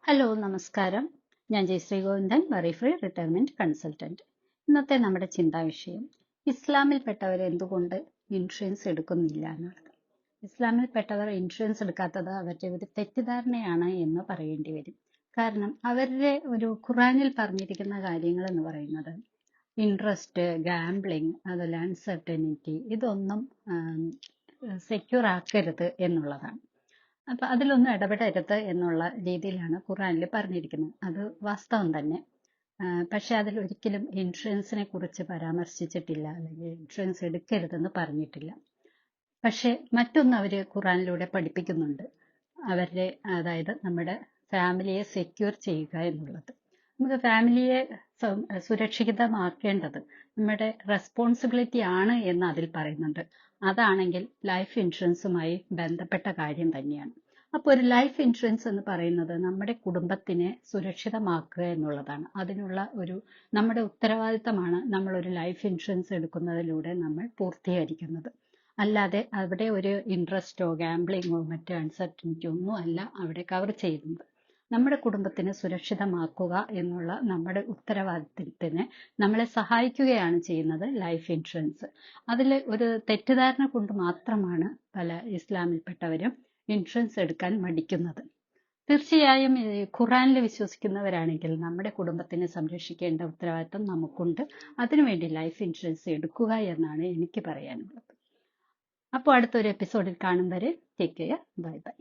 Hello നമസ്കാരം. ഞാൻ Jayashree Govindan, വറീഫ്രീ retirement consultant. ഇന്നത്തെ നമ്മുടെ ചിന്താ വിഷയം ഇസ്ലാമിൽപ്പെട്ടവർ എന്തുകൊണ്ട് ഇൻഷുറൻസ് എടുക്കുന്നില്ല എന്നുള്ളത്. ഇസ്ലാമിൽപ്പെട്ടവർ ഇൻഷുറൻസ് എടുക്കാത്തത് അവരുടെ ഒരു തെറ്റിദ്ധാരണയാണ് എന്ന് പറയേണ്ടി വരും. കാരണം അവരുടെ ഒരു ഖുറാനിൽ പറഞ്ഞിരിക്കുന്ന കാര്യങ്ങൾ എന്ന് പറയുന്നത് ഇൻട്രസ്റ്റ്, ഗാംബ്ലിംഗ്, അതുപോലെ അൺസർട്ടനിറ്റി, ഇതൊന്നും സെക്യൂർ ആക്കരുത് എന്നുള്ളതാണ്. അപ്പൊ അതിലൊന്നും ഇടപെടരുത് എന്നുള്ള രീതിയിലാണ് ഖുറാനിൽ പറഞ്ഞിരിക്കുന്നത്. അത് വാസ്തവം തന്നെ. പക്ഷെ അതിൽ ഒരിക്കലും ഇൻഷുറൻസിനെ കുറിച്ച് പരാമർശിച്ചിട്ടില്ല, അല്ലെങ്കിൽ ഇൻഷുറൻസ് എടുക്കരുതെന്ന് പറഞ്ഞിട്ടില്ല. പക്ഷെ മറ്റൊന്ന് അവര് ഖുറാനിലൂടെ പഠിപ്പിക്കുന്നുണ്ട്. അവരുടെ അതായത് നമ്മുടെ ഫാമിലിയെ സെക്യൂർ ചെയ്യുക എന്നുള്ളത്. നമുക്ക് ഫാമിലിയെ സുരക്ഷിതമാക്കേണ്ടത് നമ്മുടെ റെസ്പോൺസിബിലിറ്റി ആണ് എന്ന് അതിൽ പറയുന്നുണ്ട്. അതാണെങ്കിൽ ലൈഫ് ഇൻഷുറൻസുമായി ബന്ധപ്പെട്ട കാര്യം തന്നെയാണ്. അപ്പോൾ ഒരു ലൈഫ് ഇൻഷുറൻസ് എന്ന് പറയുന്നത് നമ്മുടെ കുടുംബത്തിനെ സുരക്ഷിതമാക്കുക എന്നുള്ളതാണ്. അതിനുള്ള നമ്മുടെ ഉത്തരവാദിത്തമാണ് നമ്മൾ ഒരു ലൈഫ് ഇൻഷുറൻസ് എടുക്കുന്നതിലൂടെ നമ്മൾ പൂർത്തീകരിക്കുന്നത്. അല്ലാതെ അവിടെ ഒരു ഇൻട്രസ്റ്റോ ഗാംബ്ലിങ്ങോ മറ്റു അൺസർട്ടനിറ്റി ഒന്നും അല്ല അവിടെ കവർ ചെയ്യുന്നത്. നമ്മുടെ കുടുംബത്തിനെ സുരക്ഷിതമാക്കുക എന്നുള്ള നമ്മുടെ ഉത്തരവാദിത്തത്തിന് നമ്മളെ സഹായിക്കുകയാണ് ചെയ്യുന്നത് ലൈഫ് ഇൻഷുറൻസ്. അതിൽ ഒരു തെറ്റിദ്ധാരണ കൊണ്ട് മാത്രമാണ് പല ഇസ്ലാമിൽപ്പെട്ടവരും ഇൻഷുറൻസ് എടുക്കാൻ മടിക്കുന്നത്. തീർച്ചയായും ഖുറാനിൽ വിശ്വസിക്കുന്നവരാണെങ്കിൽ നമ്മുടെ കുടുംബത്തിനെ സംരക്ഷിക്കേണ്ട ഉത്തരവാദിത്തം നമുക്കുണ്ട്. അതിനുവേണ്ടി ലൈഫ് ഇൻഷുറൻസ് എടുക്കുക എന്നാണ് എനിക്ക് പറയാനുള്ളത്. അപ്പോൾ അടുത്തൊരു എപ്പിസോഡിൽ കാണും വരെ ടേക്ക് കെയർ. Bye bye.